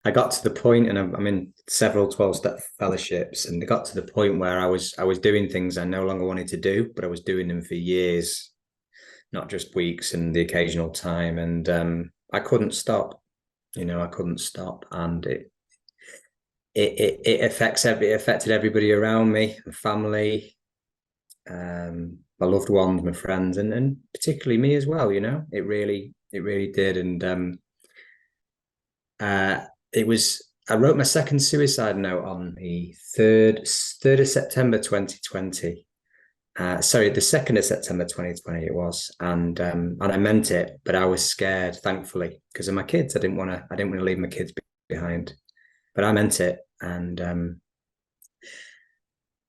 I got to the point, and I'm in several 12-step fellowships, and I got to the point where I was doing things I no longer wanted to do, but I was doing them for years, not just weeks and the occasional time. And I couldn't stop. I couldn't stop, and it affected everybody around me, my family, my loved ones, my friends, and particularly me as well. It really did. And uh, it was. I wrote my second suicide note on the third of September 2020. Sorry, the 2nd of September 2020 it was, and I meant it, but I was scared, thankfully, because of my kids. I didn't want to leave my kids behind, but I meant it, and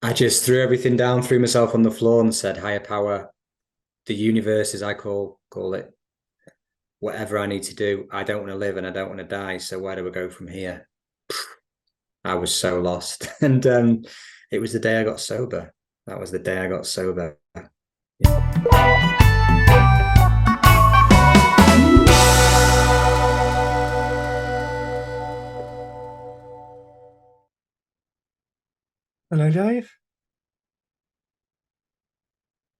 I just threw everything down, threw myself on the floor, and said, "Higher power, the universe, as I call it, whatever I need to do. I don't want to live, and I don't want to die. So where do we go from here?" I was so lost, and it was the day I got sober. That was the day I got sober. Hello, Dave.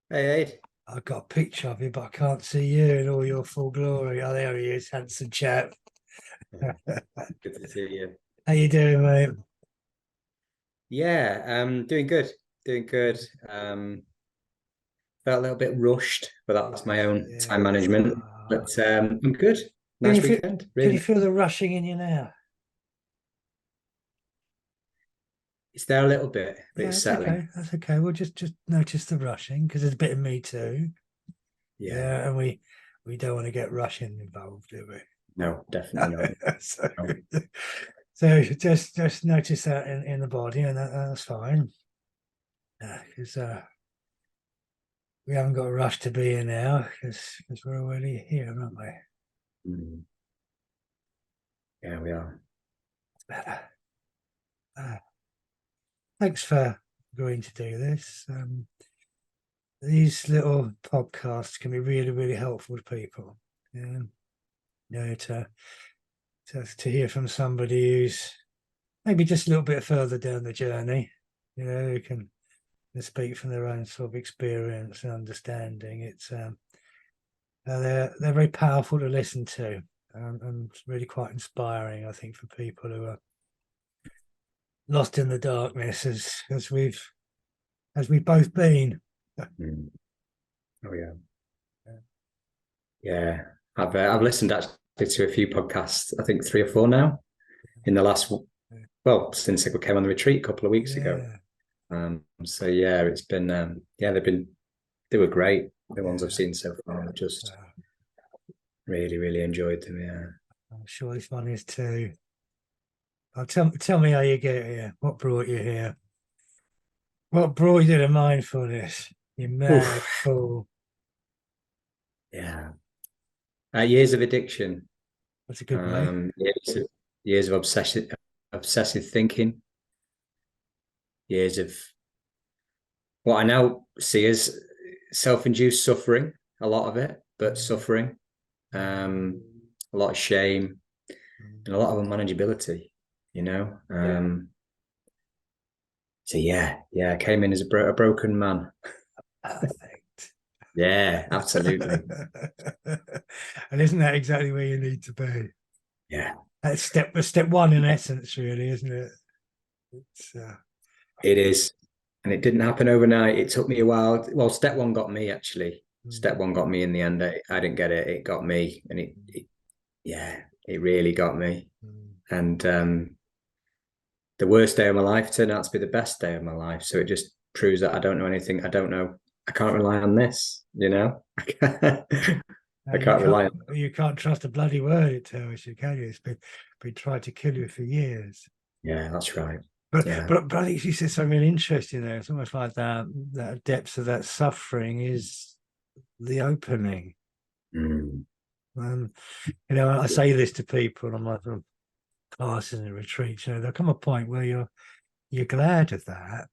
Hey, I've got a picture of you, but I can't see you in all your full glory. Oh, there he is, handsome chap. Aid. Good to see you. How you doing, mate? Yeah, doing good, doing good. Um, Felt a little bit rushed, but that's my own time Yeah. management. But I'm good. Can you Nice feel? weekend, Can really. you feel the rushing in you now? It's there a little bit, but Yeah, it's it's settling. okay. That's okay. We'll just notice the rushing because there's a bit of me too. Yeah, Yeah, and we don't want to get rushing involved, do we? no, definitely not. so, No. so just notice that in the body, and that's fine. Yeah, because we haven't got a rush to be here now because we're already here, aren't we? Mm, yeah, we are. Better. Uh, Thanks for agreeing to do this. These little podcasts can be really, really helpful to people. Yeah, to hear from somebody who's maybe just a little bit further down the journey, who can speak from their own sort of experience and understanding. They're very powerful to listen to, and really quite inspiring, I think, for people who are lost in the darkness, as we've both been. Mm. Oh yeah, yeah. I've listened actually to a few podcasts. I think three or four now in the last well since I came on the retreat a couple of weeks ago. Yeah, So yeah, it's been yeah they were great. The ones I've yeah. seen so far. I just really enjoyed them. Yeah. I'm sure this one is too. Tell me how you get here. What brought you here? What brought you to mindfulness? You mad Oof. fool. Yeah. Years of addiction. That's a good way. Years of obsessive thinking. Years of what I now see as self-induced suffering. A lot of it, but suffering. A lot of shame and a lot of unmanageability. You know. So yeah, I came in as a broken man. Perfect. Yeah, absolutely. And isn't that exactly where you need to be? Yeah, That's step one in essence, really, isn't it? It's it is. And it didn't happen overnight. It took me a while. Well, step one got me actually. Step mm, one got me in the end. I didn't get it. It got me, and yeah, it really got me. mm. And the worst day of my life turned out to be the best day of my life. So it just proves that I don't know anything. I don't know. I can't rely on this. I You can't rely on. can't trust a bloody word it tells you, can you? It's been trying to kill you for years. Yeah, that's right. But Yeah. but but I think you said something really interesting there. It's almost like that depth of that suffering is the opening. Mm. Um, I say this to people on my sort of classes and retreats. There'll come a point where you're glad of that.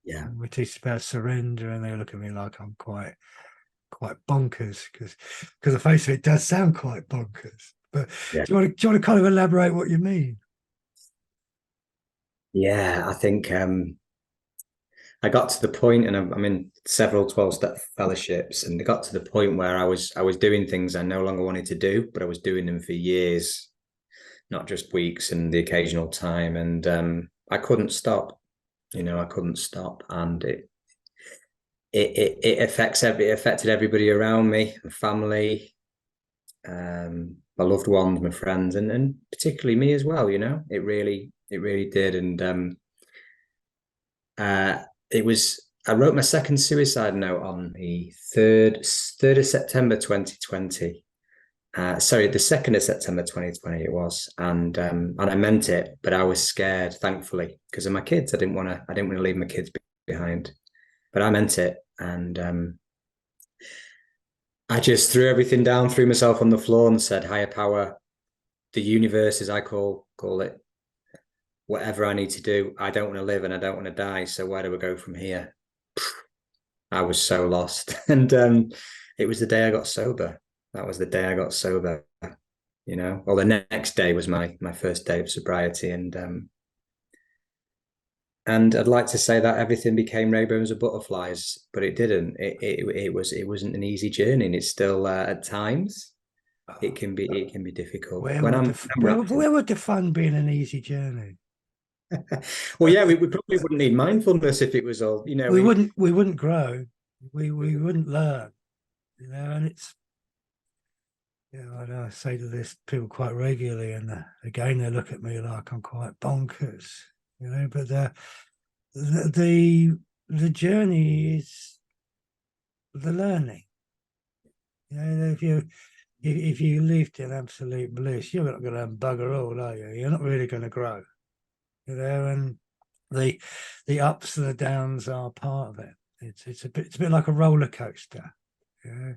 Yeah. We teach about surrender, and they look at me like I'm quite bonkers because the face of it does sound quite bonkers. But Yeah. do you want to kind of elaborate what you mean? Yeah, I think I got to the point, and I'm in several 12-step fellowships, and I got to the point where I was doing things I no longer wanted to do, but I was doing them for years, not just weeks and the occasional time, and I couldn't stop. I couldn't stop, and it affected everybody around me, my family, my loved ones, my friends, and particularly me as well. It really did, and uh, it was. I wrote my second suicide note on the third of September 2020. Sorry, the 2nd of September 2020 it was, and I meant it, but I was scared, thankfully, because of my kids. I didn't want to leave my kids behind, but I meant it, and I just threw everything down, threw myself on the floor, and said, "Higher power, the universe, as I call it, whatever I need to do. I don't want to live and I don't want to die. So where do we go from here?" I was so lost, and it was the day I got sober. That was the day I got sober. Well, the next day was my first day of sobriety, and I'd like to say that everything became rainbows and butterflies, but it didn't. It wasn't an easy journey, and it's still at times it can be difficult Where when would I'm, the when I'm wrapped in. where would the fun be in an easy journey? Well, yeah, we probably wouldn't need mindfulness if it was all. We wouldn't grow, we wouldn't learn, and it's I know I say to this people quite regularly, and again they look at me like I'm quite bonkers, but the the journey is the learning. If you lived in absolute bliss, you're not going to bugger all, are you? You're not really going to grow, and the ups and the downs are part of it. It's a bit like a roller coaster. Yeah.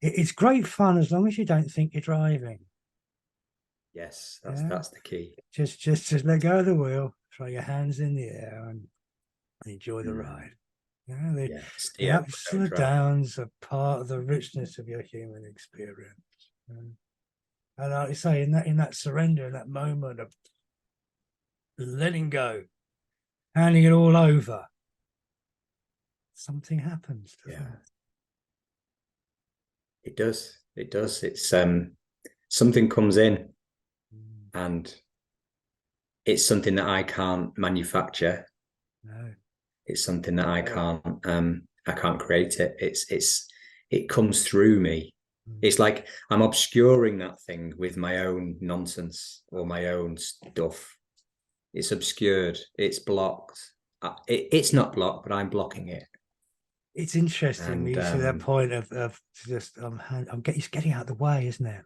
It's great fun as long as you don't think you're driving. Yes, that's Yeah, that's the key. just let go of the wheel, throw your hands in the air, and enjoy the Mm, ride. The, yeah, the steer, but ups and don't the drive. downs are part of the richness of your human experience. And like you say, in that surrender, in that moment of letting go, handing it all over, something happens, doesn't Yeah, it? it does. It does. It's something comes in, Mm, and it's something that I can't manufacture. no. It's something that I can't create it. It comes through me. Mm, It's like I'm obscuring that thing with my own nonsense or my own stuff. It's obscured. It's blocked. It's not blocked, but I'm blocking it. it's interesting when And you see that point of just it's getting out of the way, isn't it?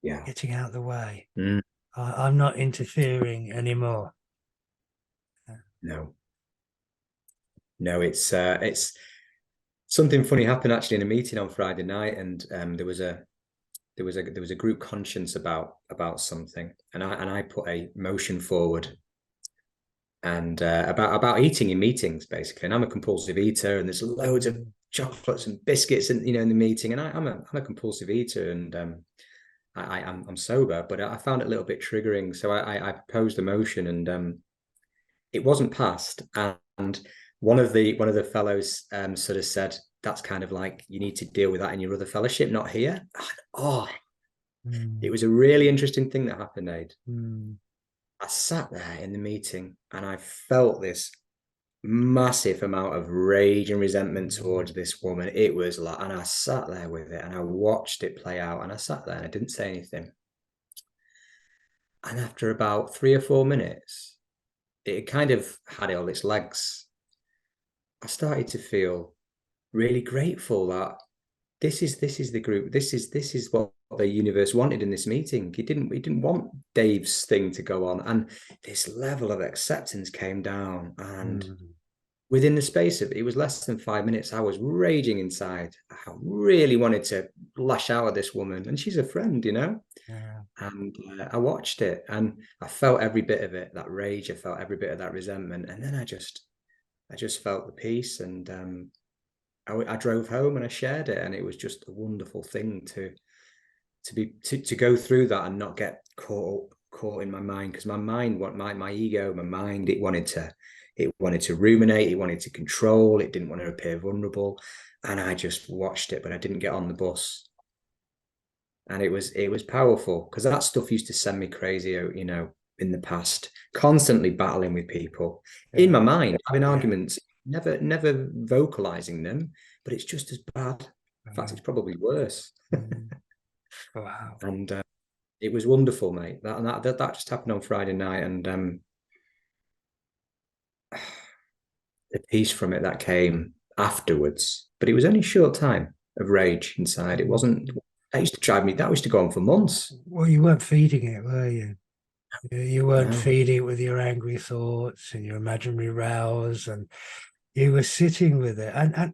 yeah, Getting out of the way. mm, I'm not interfering anymore. no, no. It's something funny happened actually in a meeting on Friday night, and there was a group conscience about something, and I put a motion forward, and about eating in meetings basically. And I'm a compulsive eater, and there's loads of Mm, chocolates and biscuits, and in the meeting, and I'm a compulsive eater, and I'm sober, but I found it a little bit triggering, so I proposed a motion, and it wasn't passed, and one of the fellows sort of said, "That's kind of like you need to deal with that in your other fellowship, not here." Oh, it mm, was a really interesting thing that happened, Aid. mm, I sat there in the meeting and I felt this massive amount of rage and resentment mm, towards this woman. It was like, and I sat there with it and I watched it play out, and I sat there and I didn't say anything. And after about 3 or 4 minutes, it kind of had all its legs. I started to feel really grateful that this is the group. This is what the universe wanted in this meeting. He didn't want Dave's thing to go on, and this level of acceptance came down. And mm. within the space of it was less than 5 minutes, I was raging inside. I really wanted to lash out at this woman, and she's a friend. Yeah. And I watched it, and I felt every bit of it. That rage, I felt every bit of that resentment, and then I just felt the peace, and I drove home and I shared it, and it was just a wonderful thing to go through that and not get caught in my mind, because my mind, my ego, my mind, it wanted to ruminate, it wanted to control, it didn't want to appear vulnerable, and I just watched it, but I didn't get on the bus. And it was powerful, because that stuff used to send me crazy, in the past, constantly battling with people in my mind, having arguments, never vocalizing them, but it's just as bad. In fact, it's probably worse. Wow. And it was wonderful, mate. That just happened on Friday night, and the peace from it that came afterwards. But it was only a short time of rage inside. It wasn't. That used to drive me. That used to go on for months. Well, you weren't feeding it, were you? You weren't No, feeding it with your angry thoughts and your imaginary rows, and you were sitting with it and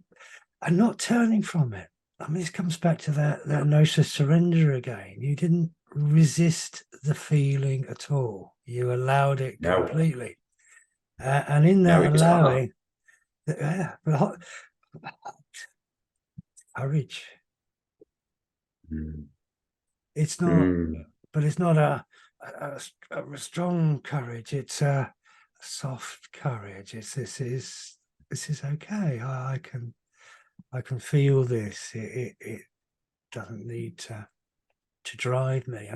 not turning from it. I mean, this comes back to that notion of surrender again. You didn't resist the feeling at all. You allowed it no, completely. And in no. that It was hard. allowing, but courage. Mm. It's not, Mm. but it's not a strong courage. It's a soft courage. This is okay. I can feel this. It doesn't need to drive me,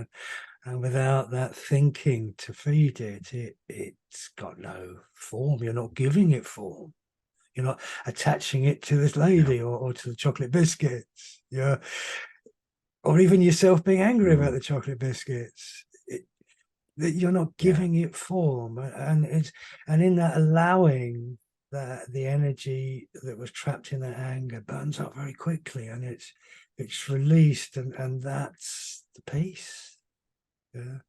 and without that thinking to feed it's got no form. You're not giving it form. You're not attaching it to this No. lady or to the chocolate biscuits. Yeah, or even yourself being angry about Mm. the chocolate biscuits. That you're not Yeah. giving it form, and in that allowing, that the energy that was trapped in that anger burns up very quickly, and it's released, and that's the peace. Yeah.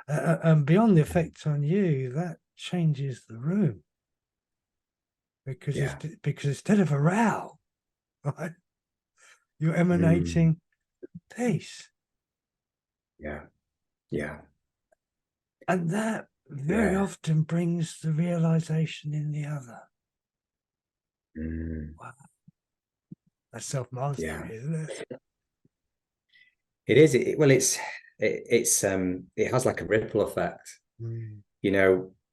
And beyond the effect on you, that changes the room, Yeah. because instead of a row, right, you're Mm. emanating peace. Yeah. Yeah. And that very Yeah. often brings the realization in the other. Mm. Wow, that's self Yeah. mastery, isn't it? It is. Well, it has like a ripple effect, Mm.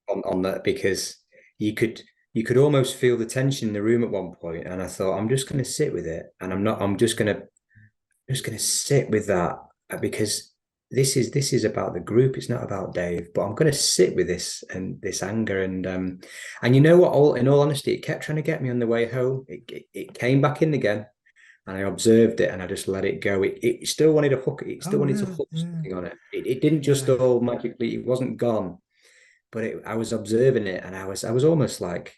on that, because you could you could almost feel the tension in the room at one point, and I thought, I'm just going to sit with it, and I'm just going to sit with that, because this is about the group. It's not about Dave, but I'm going to sit with this and this anger, and you know what? In all honesty, it kept trying to get me on the way home. It came back in again, and I observed it, and I just let it go. It still wanted to hook. It still Oh wanted to yeah, hook yeah, something on it. It didn't just yeah. all magically. It wasn't gone, but I was observing it, and I was almost like,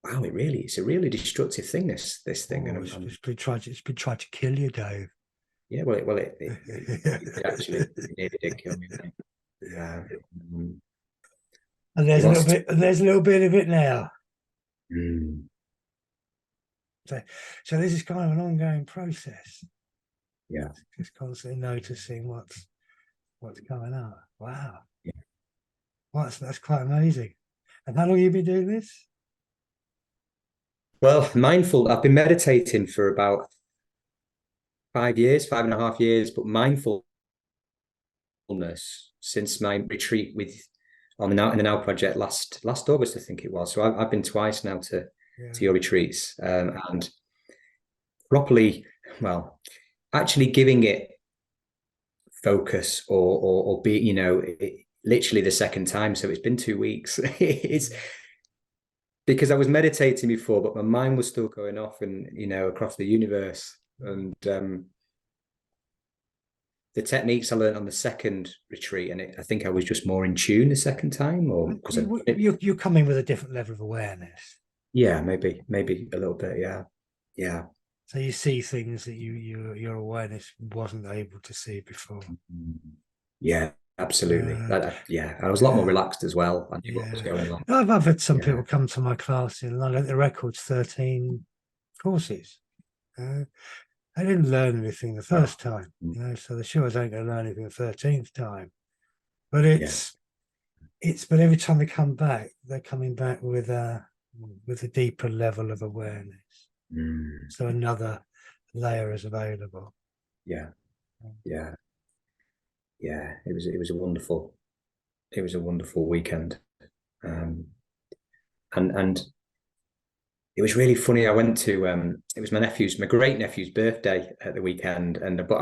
wow, it's a really destructive thing. This thing, and Oh, it's been trying to kill you, Dave. yeah. It actually, it nearly did kill me. Yeah. Um, And it there's a little wants to. bit, and there's a little bit of it now. Mm, So, so this is kind of an ongoing process. yeah. Just constantly noticing what's going on. Wow, Yeah. well, that's quite amazing. And how long have you been doing this? Well, mindful. I've been meditating for about 5 years, 5.5 years, but mindfulness since my retreat with on the Now in the Now project last August, I think it was. So I've been twice now Yeah. to your retreats, and properly, well, actually giving it focus, or be, literally the second time. So it's been 2 weeks. It's because I was meditating before, but my mind was still going off and, across the universe. And the techniques I learned on the second retreat, and I think I was just more in tune the second time, or because You're coming with a different level of awareness. yeah, maybe a little bit, yeah, yeah. So you see things that your awareness wasn't able to see before. Yeah, absolutely. Uh, Yeah, I was a lot more yeah, relaxed as well. I knew what was yeah. going on. I've had some Yeah. people come to my class in London. The record's 13 courses. Uh, I didn't learn anything the Wow. first time, Mm. so the sure I don't going to learn anything the 13th time. But Yeah. but every time they come back, they're coming back with a deeper level of awareness. Mm. So another layer is available. Yeah. Yeah. Yeah. It was a wonderful weekend. And it was really funny. I went to it was my great nephew's birthday at the weekend, and but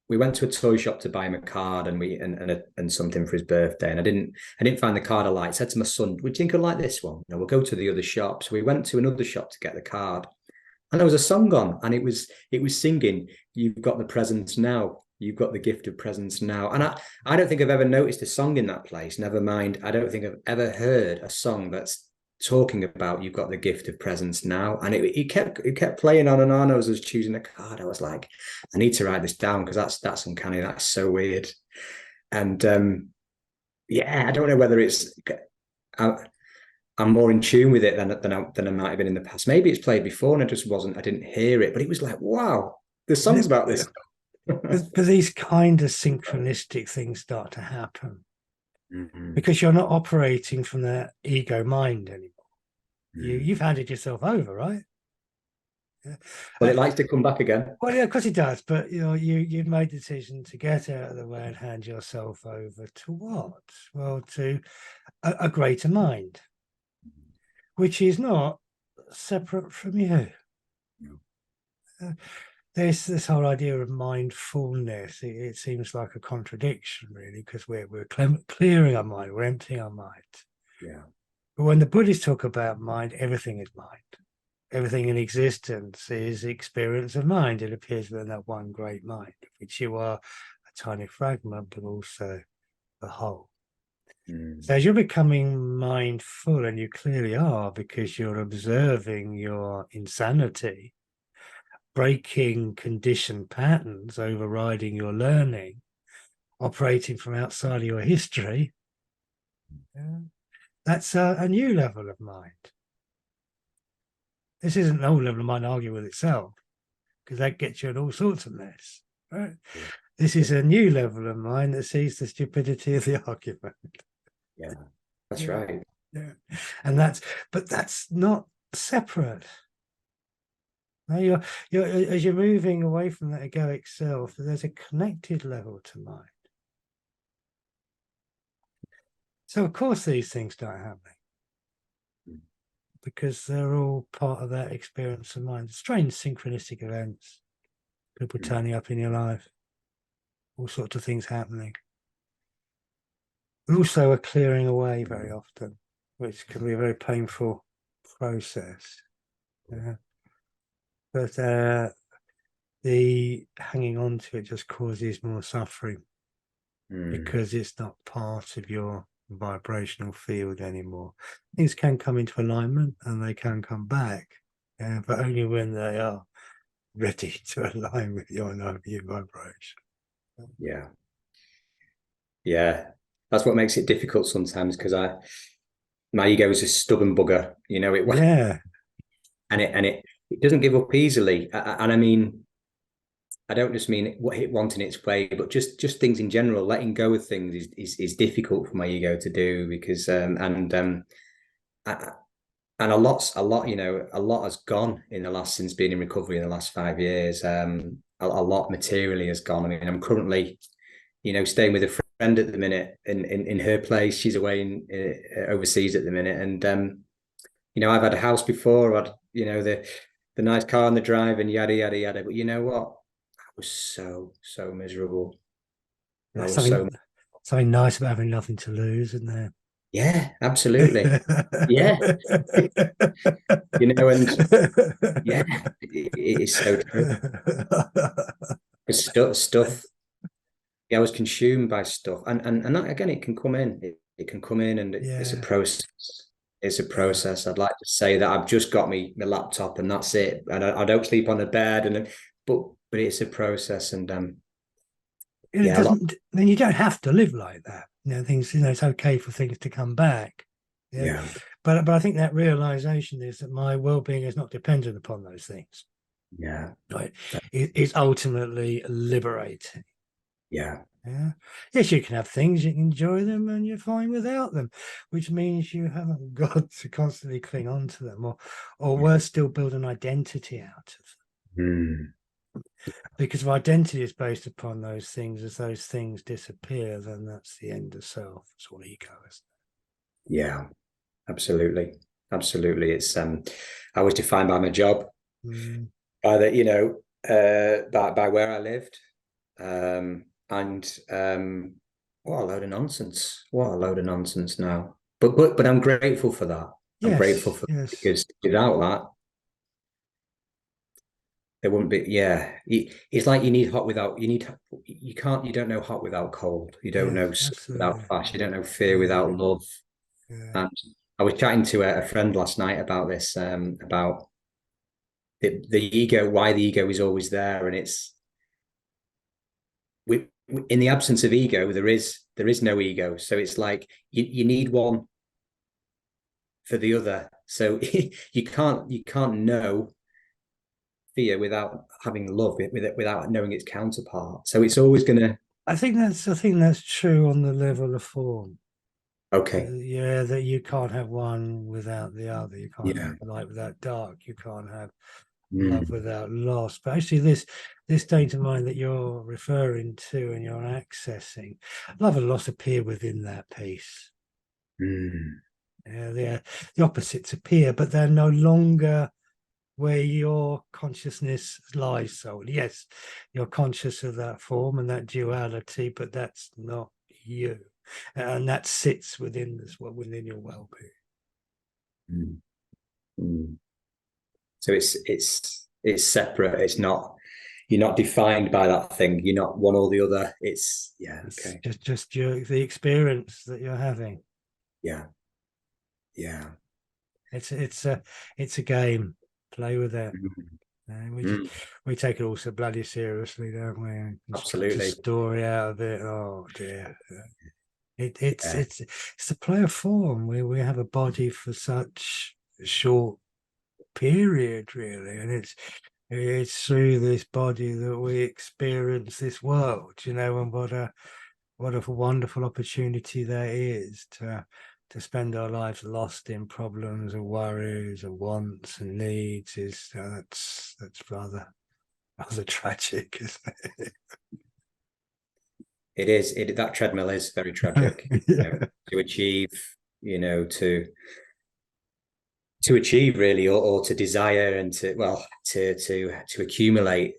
we went to a toy shop to buy him a card and something for his birthday, and I didn't find the card I liked. I said to my son, "Would you think I like this one? No, we'll go to the other shop." So we went to another shop to get the card, and there was a song on, and it was singing, "You've got the presents now. You've got the gift of presents now." And I don't think I've ever noticed a song in that place. Never mind, I don't think I've ever heard a song that's talking about you've got the gift of presents now. And it kept playing on and on. I was choosing a card. I was like, I need to write this down because that's uncanny. That's so weird. And yeah, I don't know whether I, I'm more in tune with it than I might have been in the past. Maybe it's played before and I didn't hear it, but it was like, wow, there's songs about this. Because these kind of synchronistic things start to happen Mm-hmm. because you're not operating from the ego mind anymore. You've handed yourself over, right? Yeah. Well, it likes to come back again. Well, yeah, of course it does. But you've made the decision to get out of the way and hand yourself over to what? Well, to a greater mind, which is not separate from you. There's this whole idea of mindfulness. It seems like a contradiction, really, because we're clearing our mind, we're emptying our mind. Yeah. But when the Buddhists talk about mind, everything is mind. Everything in existence is experience of mind. It appears within that one great mind, of which you are a tiny fragment, but also the whole. So as you're becoming mindful, and you clearly are, because you're observing your insanity, breaking conditioned patterns, overriding your learning, operating from outside of your history, that's a new level of mind. This isn't an old level of mind arguing with itself, because that gets you in all sorts of mess, right? Yeah. This is a new level of mind that sees the stupidity of the argument. Yeah, that's right. Yeah, and but that's not separate. No, you're as you're moving away from that egoic self, there's a connected level to mind. So of course these things start happening because they're all part of that experience of mind. Strange synchronistic events, people turning up in your life, all sorts of things happening. Also a clearing away very often, which can be a very painful process. Yeah. But the hanging on to it just causes more suffering because it's not part of your vibrational field anymore. Things can come into alignment and they can come back, but only when they are ready to align with your vibration. Yeah. Yeah. That's what makes it difficult sometimes because my ego is a stubborn bugger, Yeah. and it doesn't give up easily. And I mean, I don't just mean it wanting its way, but just things in general. Letting go of things is difficult for my ego to do because and a lot, a lot has gone in the last since being in recovery in the last 5 years. A lot materially has gone. I mean, I'm currently, staying with a friend at the minute in her place. She's away in overseas at the minute, and I've had a house before. I've had the nice car on the drive and yada yada yada. But you know what? I was so miserable. I There's was so something nice about having nothing to lose, isn't there? yeah, absolutely. Yeah. And yeah, it is so true. Stuff. Yeah, I was consumed by stuff, and that, again, it can come in. It can come in, and it's a Yeah. process. It's a process. I'd like to say that I've just got my laptop, and that's it. And I don't sleep on the bed, but it's a process, and It yeah, doesn't. Then you don't have to live like that. Things. It's okay for things to come back. Yeah. yeah, But I think that realization is that my well-being is not dependent upon those things. yeah, Right. It's ultimately liberating. yeah. Yeah. Yes, you can have things, you can enjoy them, and you're fine without them, which means you haven't got to constantly cling on to them, or worse still, build an identity out of them. Because if identity is based upon those things, as those things disappear, then that's the end of self. It's all ego, isn't Yeah, absolutely. Absolutely. I was defined by my job, it? by the, by where I lived. And what a load of nonsense. What a load of nonsense now. But I'm grateful for that. I'm grateful Yes, for that yes. because without that, there wouldn't be, yeah. It's like you need hot without, you don't know hot without cold. You don't Yes, know sun without absolutely. flash. You don't know fear Yeah, without love. yeah. And I was chatting to a friend last night about this, about the ego, why the ego is always there. And we, in the absence of ego, there is no ego. So it's like you need one for the other. So you can't know fear without having love, without knowing its counterpart. So it's always gonna. I think that's true on the level of form. Okay. Yeah, that you can't have one without the other. You can't Yeah. have light without dark. You can't have love Mm, without loss. But actually, this state of mind that you're referring to and you're accessing, love and loss appear within that piece. mm, Yeah, the opposites appear, but they're no longer where your consciousness lies solely. Yes, you're conscious of that form and that duality, but that's not you. And that sits within this, within your well-being. mm, mm. So it's separate. It's not. You're not defined by that thing. You're not one or the other. It's yeah. It's Okay. just the experience that you're having. Yeah. Yeah. It's a game. Play with it. Mm, We just mm, we take it all so bloody seriously, don't we? And construct a absolutely. story out of it. Oh dear. It, it's Yeah. it's it's a play of form. We have a body for such a short period, really, and it's through this body that we experience this world, and what a wonderful opportunity that is to spend our lives lost in problems and worries and wants and needs is that's rather tragic, isn't It is. That treadmill is very tragic. it? You know, Yeah. to achieve, to achieve really, or to desire, and to accumulate.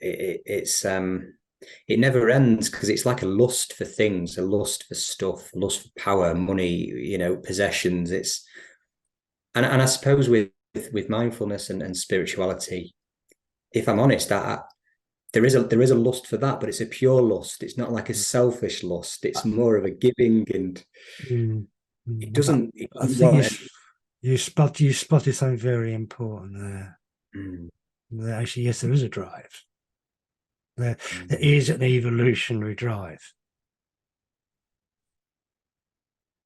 It never ends because it's like a lust for things, a lust for stuff, lust for power, money, possessions. And I suppose with mindfulness and spirituality, if I'm honest, there is a lust for that, but it's a pure lust. It's not like a selfish lust. It's more of a giving, and Mm, it But doesn't it I doesn't think want any. you spotted something very important there. Mm, Actually, yes, there is a drive. There mm, is an evolutionary drive.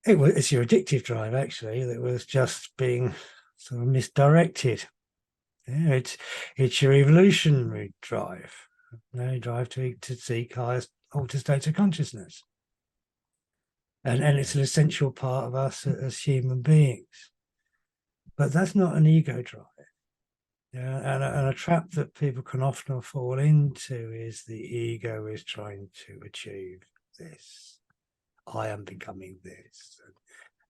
It's your addictive drive, actually, that was just being sort of misdirected. Yeah, it's your evolutionary drive. Drive to seek highest altered states of consciousness, and yeah, it's an essential part of us as human beings. But that's not an ego drive. Yeah, and a trap that people can often fall into is the ego is trying to achieve this. I am becoming this.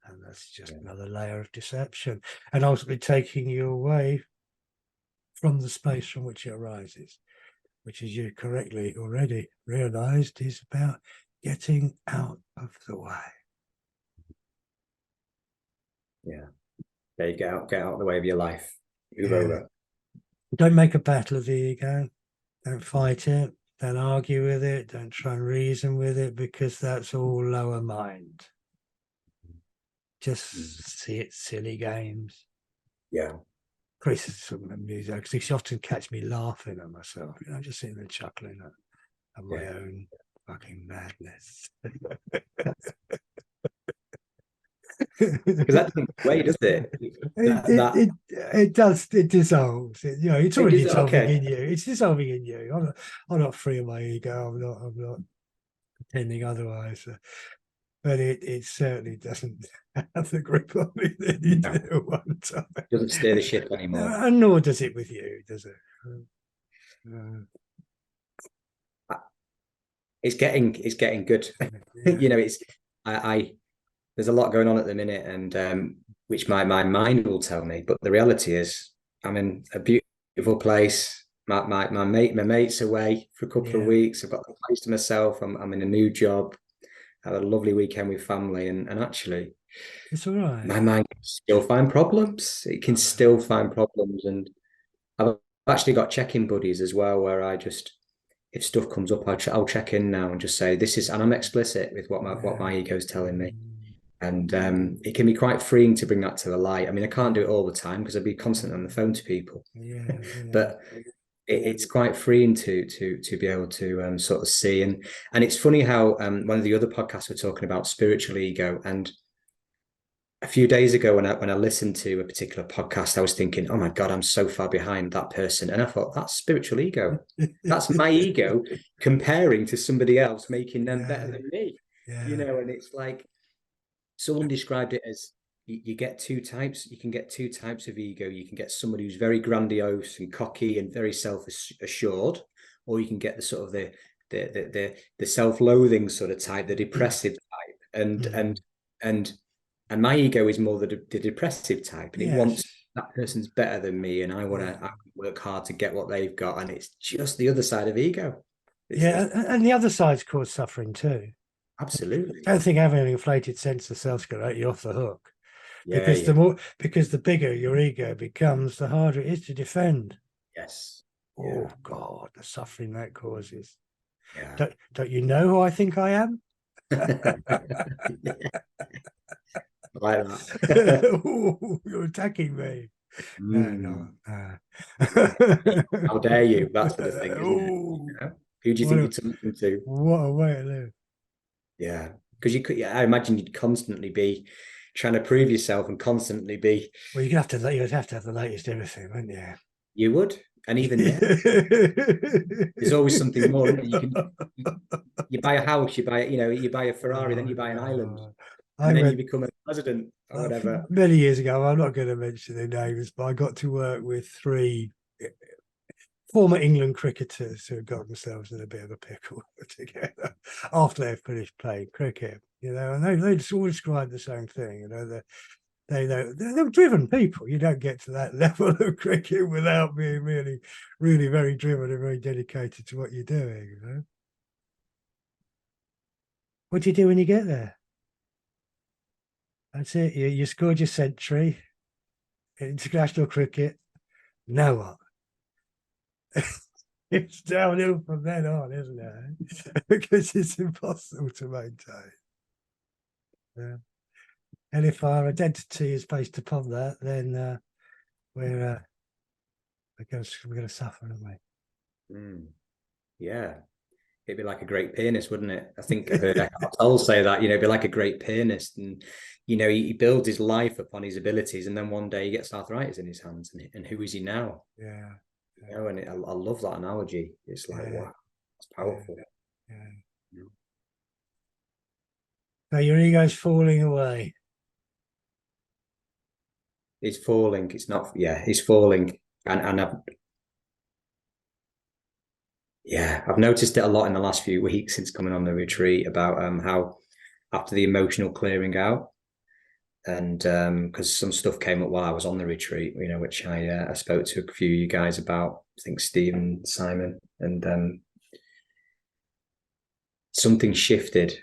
And that's just yeah, another layer of deception and ultimately taking you away from the space from which it arises, which, as you correctly already realized, is about getting out of the way. yeah. There you get out of the way of your life. Move Yeah. over. Don't make a battle of the ego. Don't fight it. Don't argue with it. Don't try and reason with it, because that's all lower mind. Mm, Just see it silly games. yeah, Chris is some music because she often catch me laughing at myself, just sitting there chuckling at my yeah. own fucking madness. Because that doesn't go away, does it? it, That it that it it does, it dissolves. It's it already is dissolving okay. in you. It's dissolving in you. I'm not free of my ego. I'm not pretending otherwise. But it certainly doesn't have the grip on me that it No, did at one it doesn't steer the ship time. anymore. And nor does it with you, does it? Uh, it's getting good. Yeah, You know, it's I there's a lot going on at the minute, and which my mind will tell me. But the reality is, I'm in a beautiful place. My mate's away for a couple of yeah. weeks. I've got the place to myself. I'm in a new job. I had a lovely weekend with family, and actually, It's all right. my mind can still find problems. It can still find problems, and I've actually got check-in buddies as well, where I just, if stuff comes up, I'll check in now and just say this is, and I'm explicit with what Yeah. my ego's telling me. Mm, And it can be quite freeing to bring that to the light. I mean, I can't do it all the time because I'd be constantly on the phone to people, yeah, yeah, but it's quite freeing to be able to sort of see. And it's funny how one of the other podcasts were talking about spiritual ego, and a few days ago when I listened to a particular podcast, I was thinking, oh my God, I'm so far behind that person. And I thought, that's spiritual ego. That's my ego comparing to somebody else, making them better yeah, than me. You yeah, know, and it's like someone described it as you get two types. You can get two types of ego. You can get somebody who's very grandiose and cocky and very self-assured, or you can get the sort of the self-loathing sort of type, the depressive type. And mm, and and my ego is more the depressive type, and it yes, wants that person's better than me, and yeah, I work hard to get what they've got, and it's just the other side of ego. yeah. It's And the other side's caused suffering too. absolutely, I don't think having an inflated sense of self's going to let you off the hook yeah, yeah, because the bigger your ego becomes, the harder it is to defend. yes, Oh yeah, God, the suffering that causes. yeah. Don't you know who I think I am? Like that. Ooh, you're attacking me. No, no, Mm. no. How dare you? That sort of thing, isn't it? You Oh, know? Who do you what think a you're talking to? what a way to live. Yeah, because you could. Yeah, I imagine you'd constantly be trying to prove yourself and constantly be. Well, you'd have to have the latest everything, wouldn't you? You would, and even then, there's always something more. Isn't there? You buy a house, you buy a Ferrari, then Oh you buy an island, no. and I then you went become a president or whatever. many years ago. I'm not going to mention their names, but I got to work with three former England cricketers who had got themselves in a bit of a pickle together after they finished playing cricket. And they all described the same thing. They're driven people. You don't get to that level of cricket without being really, really very driven and very dedicated to what you're doing. What do you do when you get there? That's it. You scored your century. International cricket. Now what? It's downhill from then on, isn't it? Because it's impossible to maintain. Yeah. And if our identity is based upon that, then we're we're going to suffer, aren't Mm, yeah, it'd be like a great pianist, wouldn't it? I think I we? heard Eckhart Tolle say that. It'd be like a great pianist, and he builds his life upon his abilities, and then one day he gets arthritis in his hands, and who is he now? Yeah, And I love that analogy. It's like, yeah, wow, it's yeah, powerful. yeah. So your ego's falling away. It's falling. It's not. Yeah, it's falling, and I've noticed it a lot in the last few weeks since coming on the retreat about how after the emotional clearing out, and because some stuff came up while I was on the retreat, which I spoke to a few of you guys about. I think Steve and Simon, and something shifted.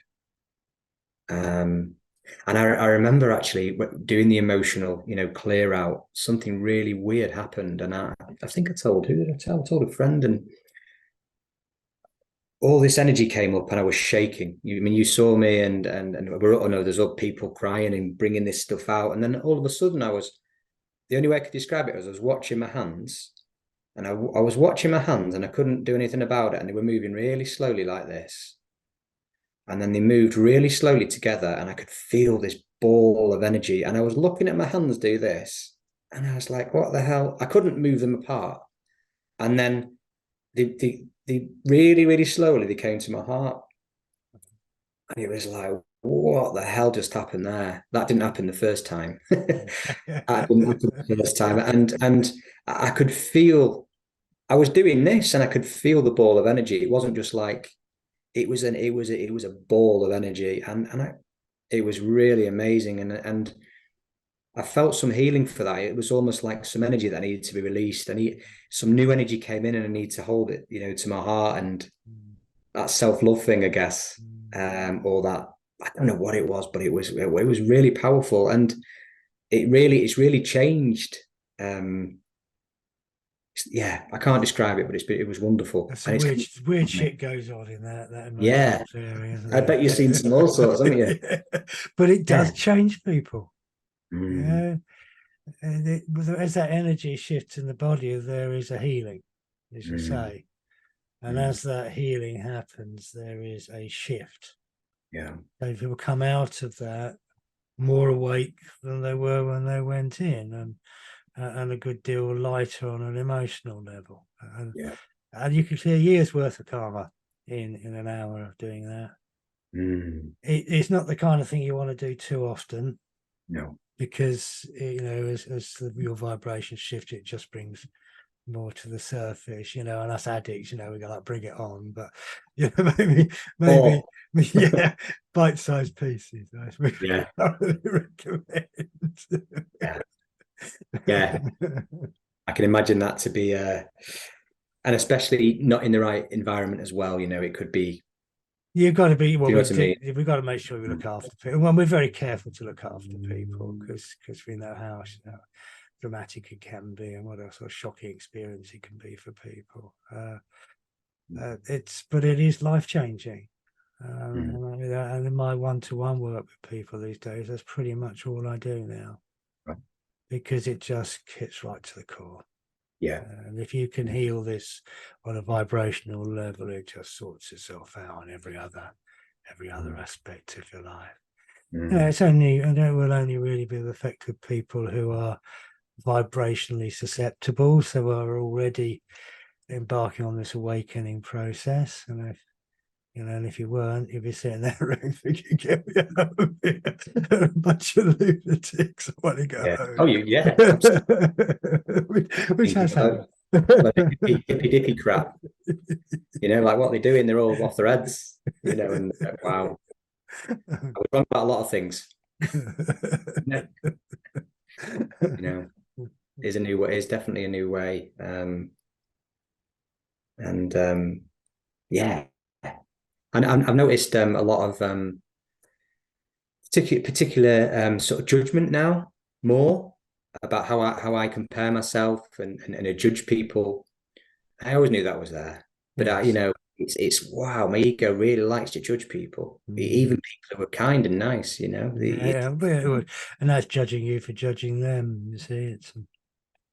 And I remember actually doing the emotional, clear out. Something really weird happened, and I think I told who did I tell? I told a friend, and all this energy came up, and I was shaking. You saw me, and we're, oh no, there's other people crying and bringing this stuff out, and then all of a sudden, the only way I could describe it was I was watching my hands, and I was watching my hands, and I couldn't do anything about it, and they were moving really slowly like this. And then they moved really slowly together, and I could feel this ball of energy. And I was looking at my hands do this, and I was like, what the hell? I couldn't move them apart. And then they really, really slowly they came to my heart. And it was like, what the hell just happened there? That didn't happen the first time. That didn't happen the first time. And I could feel I was doing this, and I could feel the ball of energy. It wasn't just like it was a ball of energy, it was really amazing, and I felt some healing for that. It was almost like some energy that needed to be released. Some new energy came in, and I need to hold it, to my heart, and Mm. that self-love thing, I guess, Mm. or that, I don't know what it was, but it was really powerful, and it's really changed. Um, yeah, I can't describe it, but it was wonderful, There's and some it's kind weird of me. shit goes on in that Yeah, emotions area, isn't I bet you've seen some all sorts, haven't you? there? Yeah. But it Yeah. does change people. Mm, Yeah. And as that energy shifts in the body, there is a healing, as you mm, say. And mm, as that healing happens, there is a shift. yeah, So people come out of that more awake than they were when they went in, and a good deal lighter on an emotional level. yeah. And you can see a year's worth of karma in an hour of doing that. Mm, It's not the kind of thing you want to do too often, no. because your vibrations shift, it just brings more to the surface, and us addicts, we go like, bring it on. But maybe, Oh, yeah, bite-sized pieces. I yeah, really recommend. yeah, yeah. I can imagine that to be, and especially not in the right environment as well. It could be. You've got to be, Do well, you know what I mean? we've got to make sure we Mm, look after people. Well, we're very careful to look after people, because we know how dramatic it can be, and what a sort of shocking experience it can be for people. But it is life changing. mm, And in my one-to-one work with people these days, that's pretty much all I do now, right. because it just hits right to the core. Yeah. And if you can heal this on a vibrational level, it just sorts itself out on every other Mm, aspect of your life. mm, And it will only really be the effect of people who are vibrationally susceptible, so are already embarking on this awakening process. And if you weren't, you'd be sitting there room thinking, get me out of here. A bunch of lunatics. I want to go yeah. Oh, home. yeah. Absolutely. Which has happened. Like hippy dippy crap. Like what they're doing, they're all off their heads. And wow, I was wrong about a lot of things. Yeah. You know, is a new way. Is definitely a new way. And yeah, and I've noticed a lot of particular sort of judgment now, more about how I compare myself, and judge people. I always knew that was there, but Yes. it's wow, my ego really likes to judge people, even Mm. people who are kind and nice. Yeah, and that's judging you for judging them. You see, it's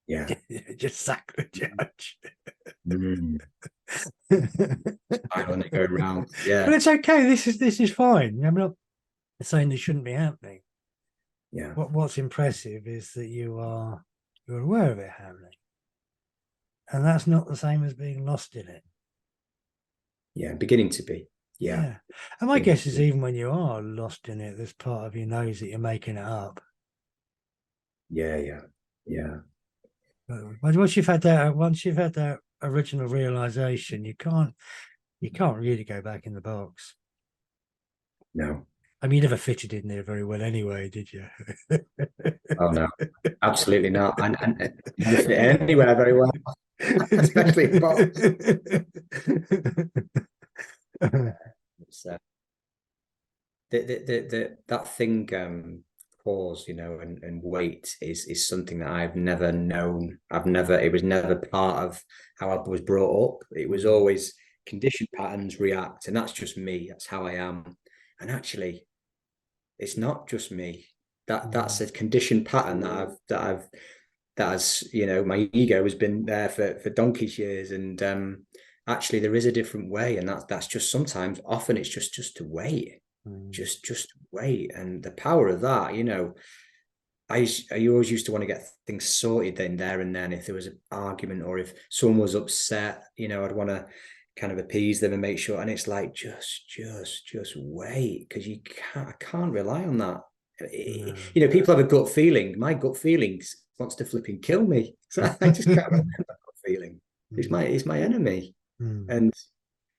Yeah. just sacrilege. Judge. Mm. But Spiral and they go around. Yeah. it's okay. This is fine. I'm not saying this shouldn't be happening. Yeah. What's impressive is that you're aware of it happening, and that's not the same as being lost in it. Yeah. Beginning to be. Yeah. Yeah, and my Beginning guess to is be. even when you are lost in it, there's part of you knows that you're making it up. Yeah. Yeah. Yeah. But once you've had that original realization, you can't really go back in the box. No. I mean, you never fitted in there very well anyway, did you? Oh no. Absolutely not. And never fit anywhere very well, especially in box. It's, that thing, pause, and wait is something that I've never known. It was never part of how I was brought up. It was always conditioned patterns, react, and that's just me. That's how I am. And actually, it's not just me. That's a conditioned pattern that has, my ego has been there for donkey's years, and actually there is a different way, and that's just sometimes, often it's just to wait, just wait, and the power of that, I always used to want to get things sorted then, there and then. If there was an argument, or if someone was upset, I'd want to kind of appease them and make sure. And it's like, just wait, because I can't rely on that. People have a gut feeling. My gut feelings wants to flipping kill me, so I just can't rely on that gut feeling. It's my enemy, and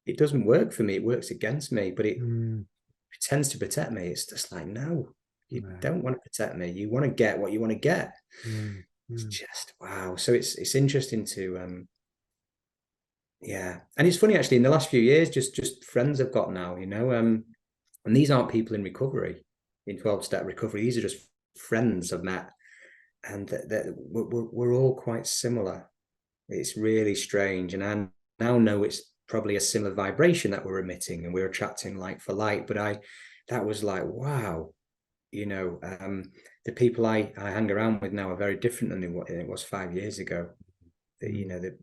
it doesn't work for me. It works against me, but it mm, pretends to protect me. It's just like, no, you yeah, don't want to protect me. You want to get what you want to get. mm, It's mm, just wow. So it's interesting to yeah. And it's funny actually in the last few years, just friends I've got now, and these aren't people in recovery, in 12-step recovery. These are just friends I've met, and that we're all quite similar. It's really strange. And I now know it's probably a similar vibration that we're emitting and we're attracting like for like. But that was like, wow, the people I hang around with now are very different than it was 5 years ago. That,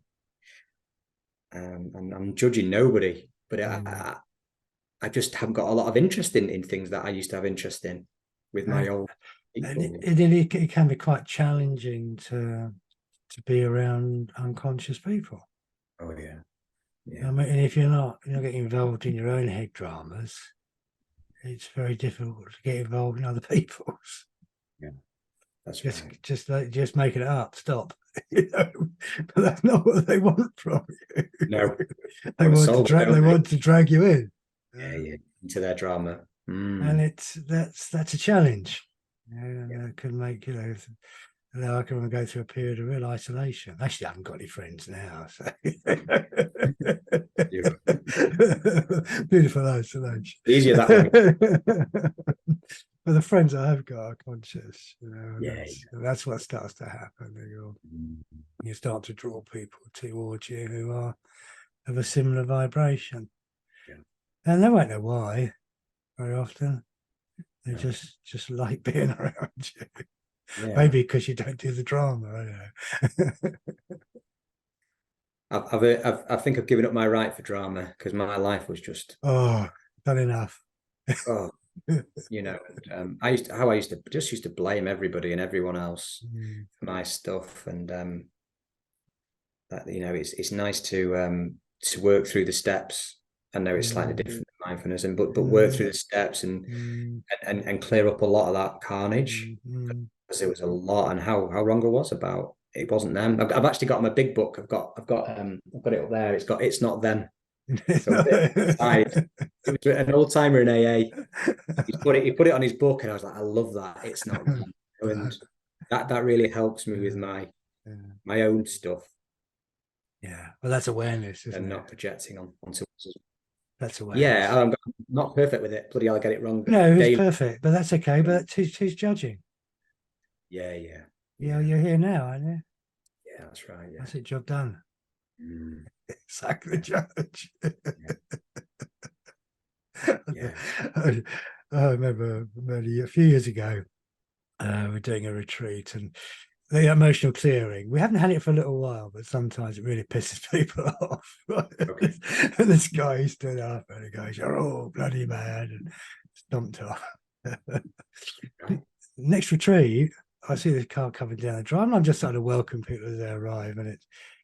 mm, and I'm judging nobody, but mm. I just haven't got a lot of interest in things that I used to have interest in with my And, old and people. it can be quite challenging to be around unconscious people. Oh yeah, I yeah, mean, and if you're not getting involved in your own head dramas, it's very difficult to get involved in other people's. yeah. That's Just right. just making it up. Stop. But that's not what they want from you. No, They want to want to solve it, drag. don't They they? want to drag you in, Yeah, uh, yeah, into their drama. and Mm. that's a challenge. And it can make I can go through a period of real isolation. Actually, I haven't got any friends now. So. Yeah. Beautiful isolation. Easier that way. But the friends I have got are conscious, and Yeah. that's what starts to happen. Mm. You start to draw people towards you who are of a similar vibration, Yeah. and they won't know why very often. They No. just like being around you. Yeah. Maybe because you don't do the drama. I don't know. I think I've given up my right for drama because my life was just Oh, done enough. oh I used to blame everybody and everyone else Mm, for my stuff, and that it's nice to work through the steps. I know it's slightly mm, different than mindfulness, and but work mm, through the steps mm, and clear up a lot of that carnage, mm, mm. because there was a lot, and how wrong I was about it wasn't them. I've actually got my big book. I've got it up there. It's not them. So inside, it was an old timer in AA. He put it on his book, and I was like, I love that. It's not them. And that really helps me with Yeah, my own stuff yeah. Well, that's awareness, isn't and it? not projecting onto others. That's Yeah, awareness. I'm not perfect with it. Bloody hell, I get it wrong No, it's daily. perfect, but that's okay. But who's judging? Yeah, yeah, Yeah, yeah, you're here now, aren't you? yeah. That's right. Yeah. That's it. Job done. Mm, Sack the judge. yeah, yeah. I remember a few years ago, we're doing a retreat and the emotional clearing. We haven't had it for a little while, but sometimes it really pisses people off. Right? Okay. And this guy he stood up and he goes, "You're all bloody mad," and stomped off. Right. Next retreat, I see this car coming down the drive, and I'm just trying to welcome people as they arrive, and